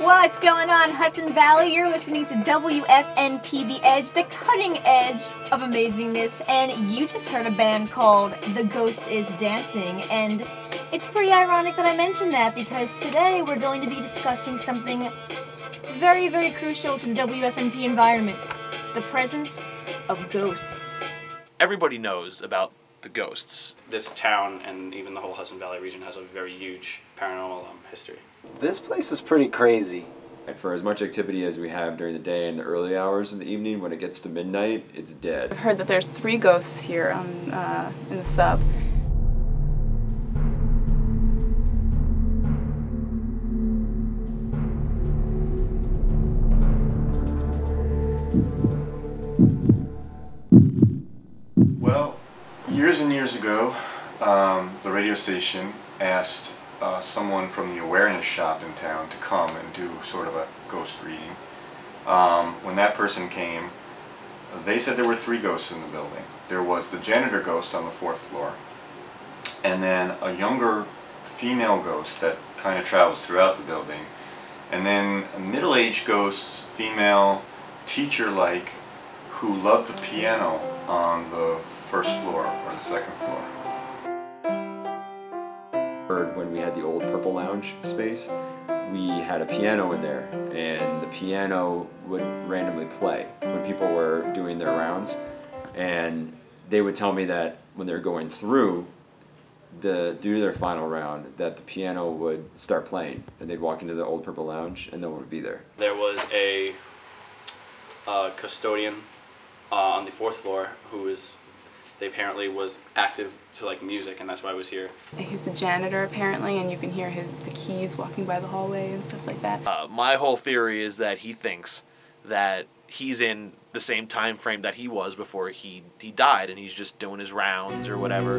What's going on, Hudson Valley? You're listening to WFNP The Edge, the cutting edge of amazingness, and you just heard a band called The Ghost Is Dancing, and it's pretty ironic that I mentioned that because today we're going to be discussing something very, very crucial to the WFNP environment, the presence of ghosts. Everybody knows about the ghosts. This town and even the whole Hudson Valley region has a very huge paranormal history. This place is pretty crazy. For as much activity as we have during the day and the early hours in the evening, when it gets to midnight, it's dead. I've heard that there's 3 ghosts here in the sub. Well, years and years ago, the radio station asked someone from the awareness shop in town to come and do sort of a ghost reading. When that person came, they said there were 3 ghosts in the building. There was the janitor ghost on the 4th floor, and then a younger female ghost that kind of travels throughout the building, and then a middle-aged ghost, female, teacher-like, who loved the piano on the 1st floor or the 2nd floor. When we had the old Purple Lounge space, we had a piano in there, and the piano would randomly play when people were doing their rounds, and they would tell me that when they were going through to do their final round, that the piano would start playing, and they'd walk into the old Purple Lounge, and no one would be there. There was a custodian on the 4th floor who apparently was active to like music, and that's why I was here. He's a janitor apparently, and you can hear the keys walking by the hallway and stuff like that. My whole theory is that he thinks that he's in the same time frame that he was before he died, and he's just doing his rounds or whatever.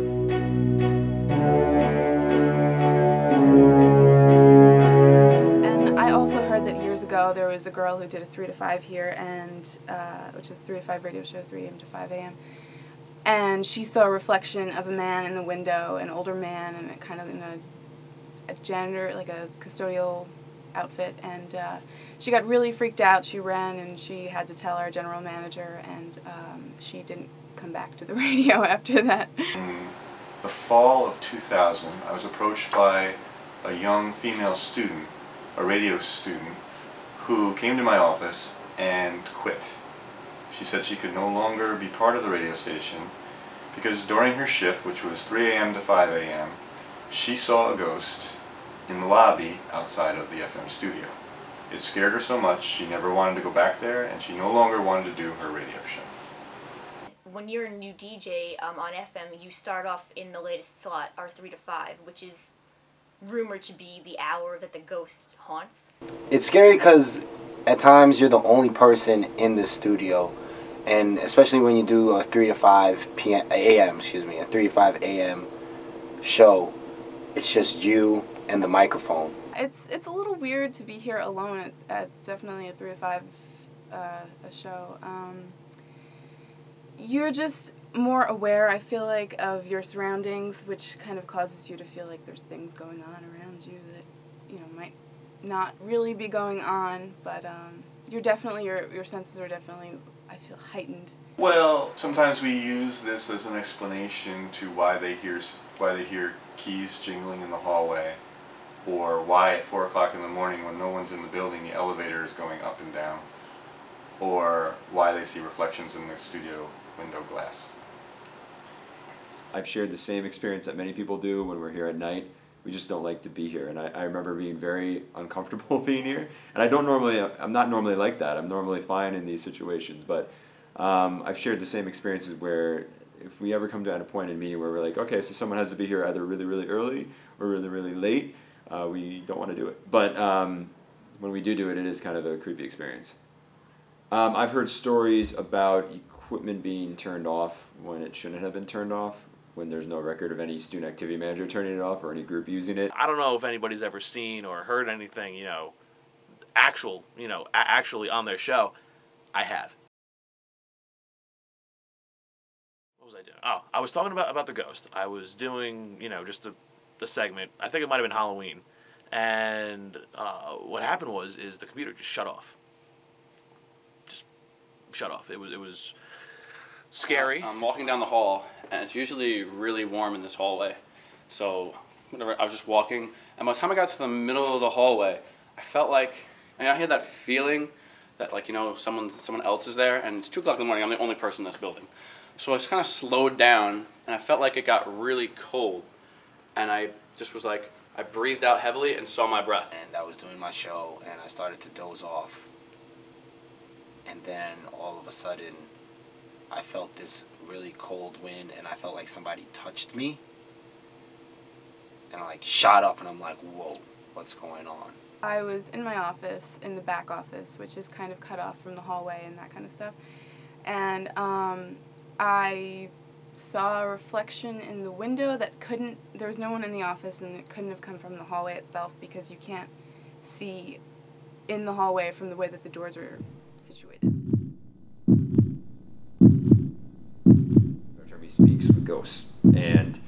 And I also heard that years ago there was a girl who did a 3 to 5 here, and which is 3 to 5 radio show, 3 a.m. to 5 a.m. And she saw a reflection of a man in the window, an older man, and kind of in a janitor, like a custodial outfit. And she got really freaked out. She ran, and she had to tell our general manager, and she didn't come back to the radio after that. In the fall of 2000, I was approached by a young female student, a radio student, who came to my office and quit. She said she could no longer be part of the radio station because during her shift, which was 3 a.m. to 5 a.m., she saw a ghost in the lobby outside of the FM studio. It scared her so much she never wanted to go back there, and she no longer wanted to do her radio show. When you're a new DJ on FM, you start off in the latest slot, our 3 to 5, which is rumored to be the hour that the ghost haunts. It's scary because at times you're the only person in the studio, and especially when you do a 3 to 5 a.m. a 3 to 5 a.m. show, it's just you and the microphone. It's a little weird to be here alone at definitely a 3 to 5 a show. You're just more aware, I feel like, of your surroundings, which kind of causes you to feel like there's things going on around you that, might not really be going on, but your senses are definitely, I feel, heightened. Well, sometimes we use this as an explanation to why they hear keys jingling in the hallway, or why at 4 o'clock in the morning when no one's in the building the elevator is going up and down, or why they see reflections in the studio window glass. I've shared the same experience that many people do when we're here at night. We just don't like to be here, and I remember being very uncomfortable being here. And I'm not normally like that. I'm normally fine in these situations, but I've shared the same experiences where if we ever come to a point in a meeting where we're like, okay, so someone has to be here either really, really early or really, really late, we don't want to do it. But when we do it, it is kind of a creepy experience. I've heard stories about equipment being turned off when it shouldn't have been turned off, when there's no record of any student activity manager turning it off or any group using it. I don't know if anybody's ever seen or heard anything, actually on their show. I have. What was I doing? Oh, I was talking about the ghost. I was doing, just the segment. I think it might have been Halloween. And what happened is the computer just shut off. Just shut off. It was scary. I'm walking down the hall, and it's usually really warm in this hallway. So whenever I was just walking, and by the time I got to the middle of the hallway, I felt like, and I had that feeling that, like, you know, someone else is there, and it's 2 o'clock in the morning. I'm the only person in this building. So I just kind of slowed down, and I felt like it got really cold, and I just was like, I breathed out heavily and saw my breath. And I was doing my show, and I started to doze off. And then all of a sudden, I felt this really cold wind, and I felt like somebody touched me. And I like shot up, and I'm like, whoa, what's going on? I was in my office, in the back office, which is kind of cut off from the hallway and that kind of stuff. And I saw a reflection in the window that there was no one in the office, and it couldn't have come from the hallway itself because you can't see in the hallway from the way that the doors were situated. Jeremy speaks with ghosts, and